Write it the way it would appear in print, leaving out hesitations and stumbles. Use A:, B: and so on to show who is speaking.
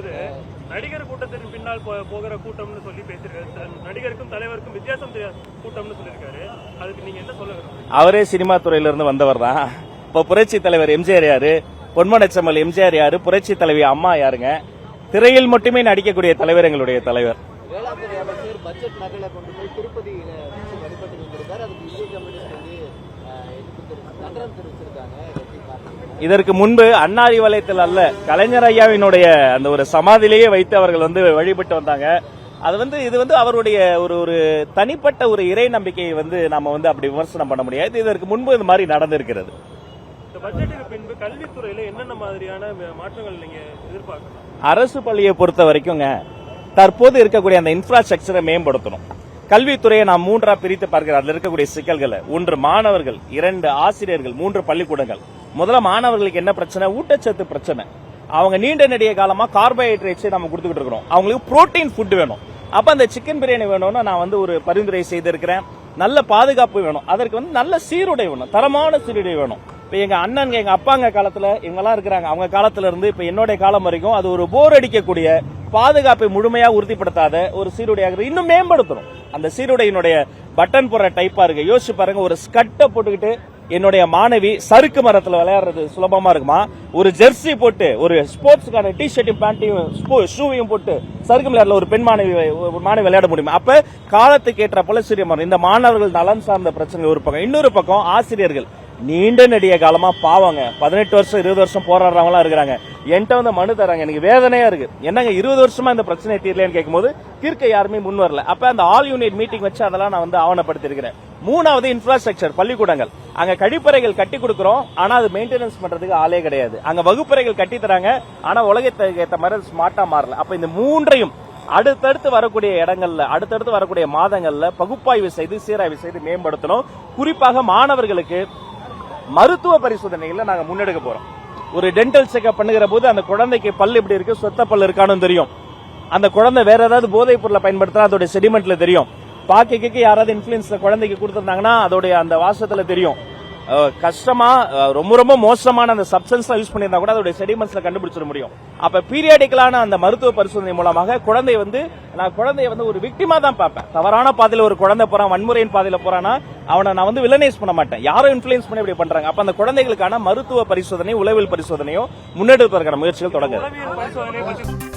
A: பேசும்போது நடிகர் கூட்டத்தின் பின்னால் போகிற கூட்டம்னு சொல்லி பேசியிருக்காரு. நடிகருக்கும் தலைவருக்கும் வித்தியாசம் தெரியாத கூட்டம்னு சொல்லியிருக்காரு. அதுக்கு நீங்க என்ன சொல்ல விரும்புறீங்க?
B: அவரே சினிமா துறையில இருந்து வந்தவர் தான். இப்ப புரட்சி தலைவர் எம்ஜிஆர் யாரு, பொன்மனச்செம்மல் எம்ஜிஆர் யாரு, புரட்சி தலைவி அம்மா யாருங்க? திரையில் மட்டுமே நடிக்கக்கூடிய தலைவர் எங்களுடைய தலைவர்.
C: வேளாண்துறை அமைச்சர் பட்ஜெட் நகலை கொண்டு போய் திருப்பதியில வழிபட்டு வந்திருக்காரு. அதுக்கு இந்திய கம்யூனிஸ்ட் வந்து கண்டனம் தெரிவிச்சிருக்காங்க.
B: இதற்கு முன்பு அண்ணாரி வலயத்தில் அல்ல, கலைஞர் ஐயாவினுடைய அந்த ஒரு சமாதியிலேயே வைத்து அவர்கள் வந்து வழிபட்டு வந்தாங்க. அது இது அவருடைய ஒரு தனிப்பட்ட ஒரு இறை நம்பிக்கையை நாம அப்படி விமர்சனம் பண்ண முடியாது. இதற்கு முன்பு இது மாதிரி நடந்திருக்கிறது.
A: இந்த பட்ஜெட்டுக்கு பின்பு கல்வித்துறையில என்னென்ன மாதிரியான மாற்றங்கள் நீங்க எதிர்பார்க்கலாம்?
B: அரசு பள்ளியை பொறுத்த வரைக்கும்ங்க, தற்போது இருக்கக்கூடிய அந்த இன்ஃப்ராஸ்ட்ரக்சரை மேம்படுத்தணும். கல்வித்துறையை நாம் மூன்றா பிரித்து பார்க்கிறோம். அதில் இருக்கக்கூடிய சிக்கல்களை: 1 மாணவர்கள், 2 ஆசிரியர்கள், 3 பள்ளிக்கூடங்கள். முதல்ல மாணவர்களுக்கு என்ன பிரச்சனை? ஊட்டச்சத்து பிரச்சனை. அவங்க நீண்ட நெடிய காலமா கார்போஹைட்ரேட்ஸை நம்ம கொடுத்துக்கிட்டு இருக்கிறோம். அவங்களுக்கு புரோட்டீன் ஃபுட் வேணும். அப்ப அந்த சிக்கன் பிரியாணி வேணும்னா நான் ஒரு பரிந்துரை செய்திருக்கிறேன். நல்ல பாதுகாப்பு வேணும். அதற்கு நல்ல சீருடை வேணும், தரமான சீருடை வேணும். இப்ப எங்க அண்ணன், எங்க அப்பாங்க காலத்துல இவங்கெல்லாம் இருக்கிறாங்க. அவங்க காலத்துல இருந்து இப்ப என்னுடைய காலம் வரைக்கும் அது ஒரு போர் அடிக்கக்கூடிய, பாதுகாப்பை முழுமையா உறுதிப்படுத்தாத ஒரு சீருடையாக இன்னும் மேம்படுத்தணும். அந்த சீருடையினுடைய பட்டன் போற டைப்பா இருக்கு. யோசிச்சு பாருங்க, ஒரு ஸ்கர்ட்டை போட்டுக்கிட்டு என்னுடைய மாணவி சறுக்கு மரத்துல விளையாடுறது சுலபமா இருக்குமா? ஒரு ஜெர்சி போட்டு, ஒரு ஸ்போர்ட்ஸுக்கான டி ஷர்ட்டையும் பேண்ட்டையும் ஷூவையும் போட்டு சறுக்கு விளையாடல ஒரு பெண் மாணவி விளையாட முடியுமா? அப்ப காலத்துக்கு ஏற்ற போல சீரிய மாறும். இந்த மாணவர்கள் நலன் சார்ந்த பிரச்சனை ஒரு பக்கம். இன்னொரு பக்கம் ஆசிரியர்கள் நீண்ட நெடிய காலமா பாவங்க 18 வருஷம் 20 வருஷம் போராடுறவங்க இருக்கிறாங்க. என்கிட்ட மனு தராங்க. எனக்கு வேதனையா இருக்கு. என்னங்க 20 வருஷமா இந்த பிரச்சனை தீரலன்னு கேட்கும்போது தீர்க்க யாருமே முன் வரல. அப்ப அந்த ஆல் யூனிட் மீட்டிங் வச்சு அதெல்லாம் நான் ஆவணப்படுத்தி இருக்கிறேன். 3வது இன்ஃப்ராஸ்ட்ரக்சர், பள்ளிக்கூடங்கள். அங்க கழிப்பறைகள் கட்டி கொடுக்கிறோம், ஆனா அது மெயின்டெனன்ஸ் பண்றதுக்கு ஆளே கிடையாது. அங்க வகுப்பறைகள் கட்டி தராங்க, ஆனா உலகத்துக்கு ஏற்ற மாதிரி ஸ்மார்ட்டா மாறல. அப்ப இந்த மூன்றையும் அடுத்தடுத்து வரக்கூடிய இடங்கள்ல, அடுத்தடுத்து வரக்கூடிய மாதங்கள்ல பகுப்பாய்வு செய்து சீராய்வு செய்து மேம்படுத்தணும். குறிப்பாக மாணவர்களுக்கு மருத்துவ பரிசோதனைகளை நாங்க முன்னெடுக்க போறோம். ஒரு டென்டல் செக்அப் பண்ணுகிற போது அந்த குழந்தைக்கு பல் எப்படி இருக்கு, சொத்த பல் இருக்கானு தெரியும். அந்த குழந்தை வேற ஏதாவது போதைப் பொருளை பயன்படுத்தினா அதோட செடிமெண்ட்ல தெரியும். பாக்கிக்கு யாராவது இன்ஃபுளுன்ஸ் குழந்தைக்கு கொடுத்திருந்தாங்கன்னா அதோடைய அந்த வாசத்துல தெரியும். கஷ்டமா ரொம்ப மோசமான அந்த சப்ஸ்டன்ஸ் யூஸ் பண்ணியிருந்தா கூட அதோட செடிமெண்ட்ஸ்ல கண்டுபிடிச்சிட முடியும். அப்ப பீரியாடிக்கலான அந்த மருத்துவ பரிசோதனை மூலமாக நான் குழந்தைய ஒரு விக்டிமா தான் பார்ப்பேன். தவறான பாதையில ஒரு குழந்தை போறான், வன்முறையின் பாதையில போறானா அவனை நான் வில்லனைஸ் பண்ண மாட்டேன். யாரும் இன்ஃபுளுன்ஸ் பண்ணி இப்படி பண்றாங்க. அப்ப அந்த குழந்தைகளுக்கான மருத்துவ பரிசோதனை, உளவியல் பரிசோதனையும் முன்னெடுப்பதற்கான முயற்சிகள் தொடங்குது.